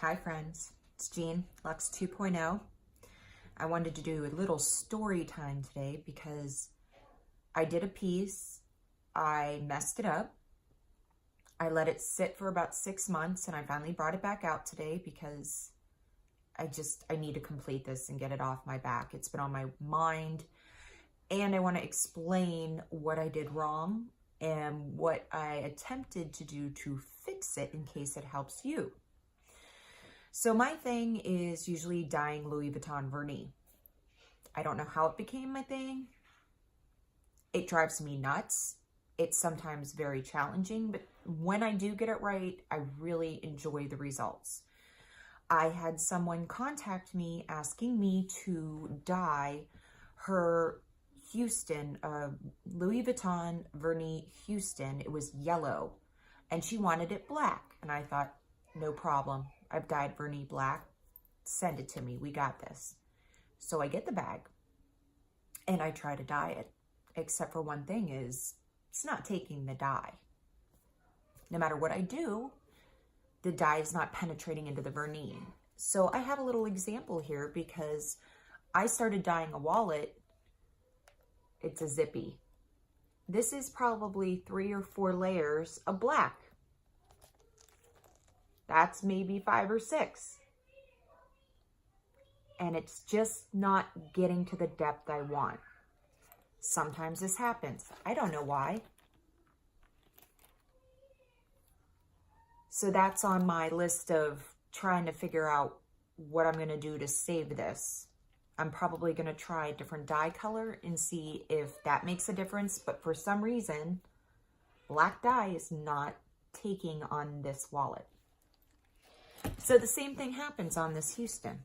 Hi friends, it's Jean, Luxe2.0. I wanted to do a little story time today because I did a piece, I messed it up, I let it sit for about 6 months, and I finally brought it back out today because I need to complete this and get it off my back. It's been on my mind, and I want to explain what I did wrong and what I attempted to do to fix it in case it helps you. So my thing is usually dyeing Louis Vuitton Vernis. I don't know how it became my thing. It drives me nuts. It's sometimes very challenging, but when I do get it right, I really enjoy the results. I had someone contact me asking me to dye her Houston, Louis Vuitton Vernis Houston. It was yellow, and she wanted it black. And I thought, no problem. I've dyed Vernis black. Send it to me. We got this. So I get the bag and I try to dye it. Except for one thing is it's not taking the dye. No matter what I do, the dye is not penetrating into the Vernis. So I have a little example here because I started dyeing a wallet. It's a zippy. This is probably 3 or 4 layers of black. That's maybe 5 or 6. And it's just not getting to the depth I want. Sometimes this happens. I don't know why. So that's on my list of trying to figure out what I'm going to do to save this. I'm probably going to try a different dye color and see if that makes a difference. But for some reason, black dye is not taking on this wallet. So the same thing happens on this Houston.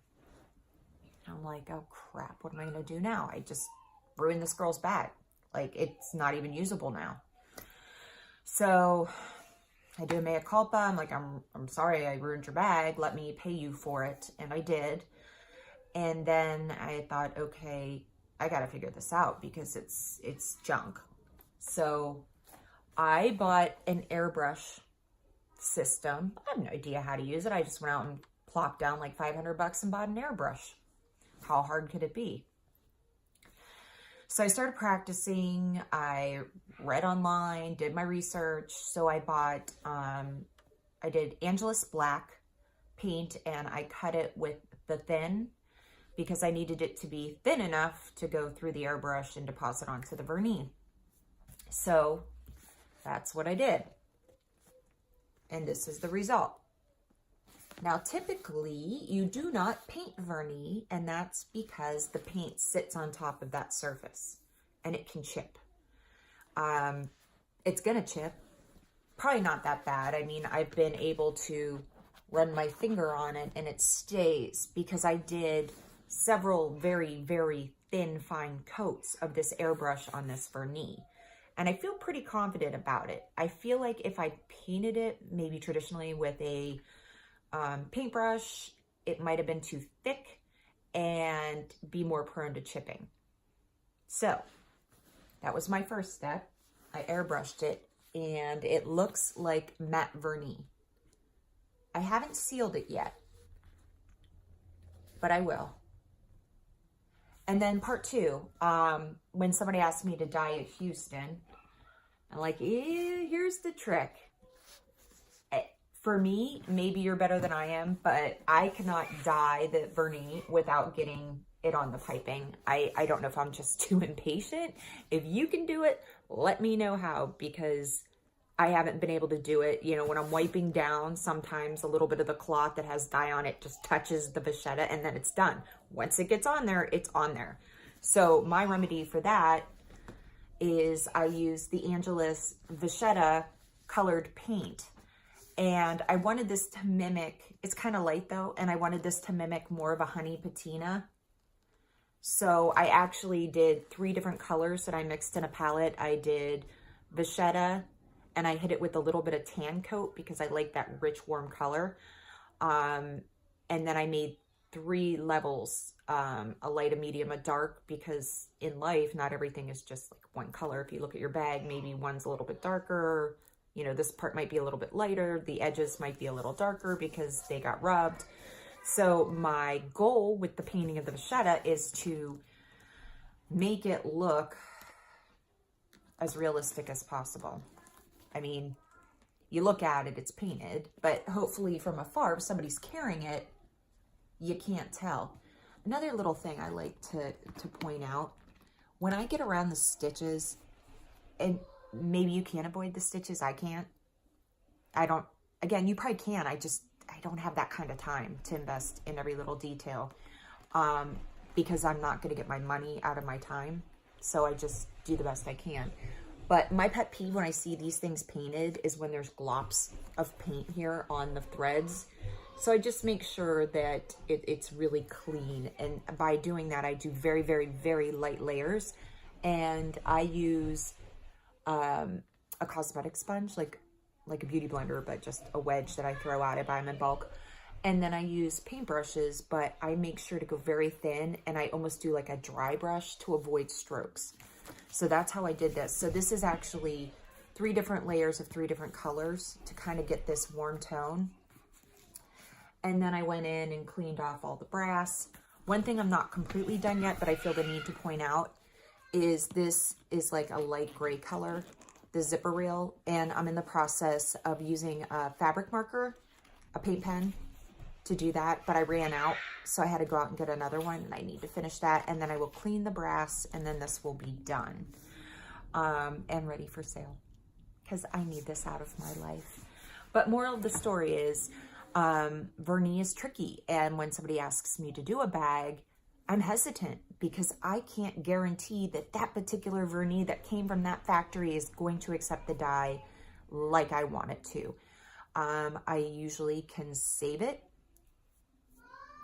I'm like, oh crap, what am I going to do now? I just ruined this girl's bag. Like, it's not even usable now. So I do a mea culpa. I'm like, I'm sorry I ruined your bag. Let me pay you for it. And I did. And then I thought, okay, I got to figure this out because it's junk. So I bought an airbrush system. I have no idea how to use it. I just went out and plopped down like $500 and bought an airbrush. How hard could it be? So I started practicing. I read online, did my research. So I bought, I did Angelus black paint, and I cut it with the thin because I needed it to be thin enough to go through the airbrush and deposit onto the Vernis. So that's what I did. And this is the result. Now, typically, you do not paint Vernis, and that's because the paint sits on top of that surface, and it can chip. It's going to chip. Probably not that bad. I mean, I've been able to run my finger on it, and it stays because I did several very, very thin, fine coats of this airbrush on this Vernis. And I feel pretty confident about it. I feel like if I painted it, maybe traditionally with a paintbrush, it might have been too thick and be more prone to chipping. So that was my first step. I airbrushed it, and it looks like matte Vernis. I haven't sealed it yet, but I will. And then part 2, when somebody asked me to dye a Houston, I'm like, here's the trick. For me, maybe you're better than I am, but I cannot dye the Vernis without getting it on the piping. I don't know if I'm just too impatient. If you can do it, let me know how, because I haven't been able to do it. You know, when I'm wiping down, sometimes a little bit of the cloth that has dye on it just touches the vachetta, and then it's done. Once it gets on there, it's on there. So my remedy for that is I use the Angelus vachetta colored paint. And I wanted this to mimic, it's kind of light though, and I wanted this to mimic more of a honey patina. So I actually did 3 different colors that I mixed in a palette. I did vachetta, and I hit it with a little bit of tan coat because I like that rich, warm color. And then I made 3 levels, a light, a medium, a dark, because in life, not everything is just like one color. If you look at your bag, maybe one's a little bit darker, You know, this part might be a little bit lighter. The edges might be a little darker because they got rubbed. So my goal with the painting of the vachetta is to make it look as realistic as possible. I mean, you look at it, it's painted, but hopefully from afar, if somebody's carrying it, you can't tell. Another little thing I like to point out, when I get around the stitches, and maybe you can't avoid the stitches, I can't. I don't, again, you probably can, I don't have that kind of time to invest in every little detail, because I'm not gonna get my money out of my time. So I just do the best I can. But my pet peeve when I see these things painted is when there's glops of paint here on the threads. So I just make sure that it's really clean. And by doing that, I do very, very, very light layers. And I use a cosmetic sponge, like a beauty blender, but just a wedge that I throw out. I buy them in bulk. And then I use paintbrushes, but I make sure to go very thin, and I almost do like a dry brush to avoid strokes. So that's how I did this. So this is actually 3 different layers of 3 different colors to kind of get this warm tone. And then I went in and cleaned off all the brass. One thing I'm not completely done yet, but I feel the need to point out, is this is like a light gray color, the zipper reel, and I'm in the process of using a fabric marker, a paint pen, to do that, but I ran out, so I had to go out and get another one, and I need to finish that, and then I will clean the brass, and then this will be done and ready for sale, because I need this out of my life. But moral of the story is, vernis is tricky, and when somebody asks me to do a bag, I'm hesitant, because I can't guarantee that that particular vernis that came from that factory is going to accept the dye like I want it to. I usually can save it.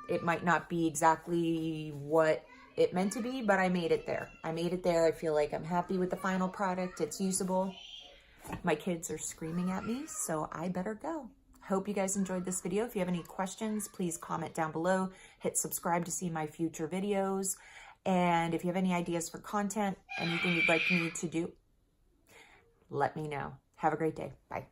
It might not be exactly what it meant to be, but I made it there. I made it there. I feel like I'm happy with the final product. It's usable. My kids are screaming at me, so I better go. Hope you guys enjoyed this video. If you have any questions, please comment down below. Hit subscribe to see my future videos. And if you have any ideas for content, anything you'd like me to do, let me know. Have a great day. Bye.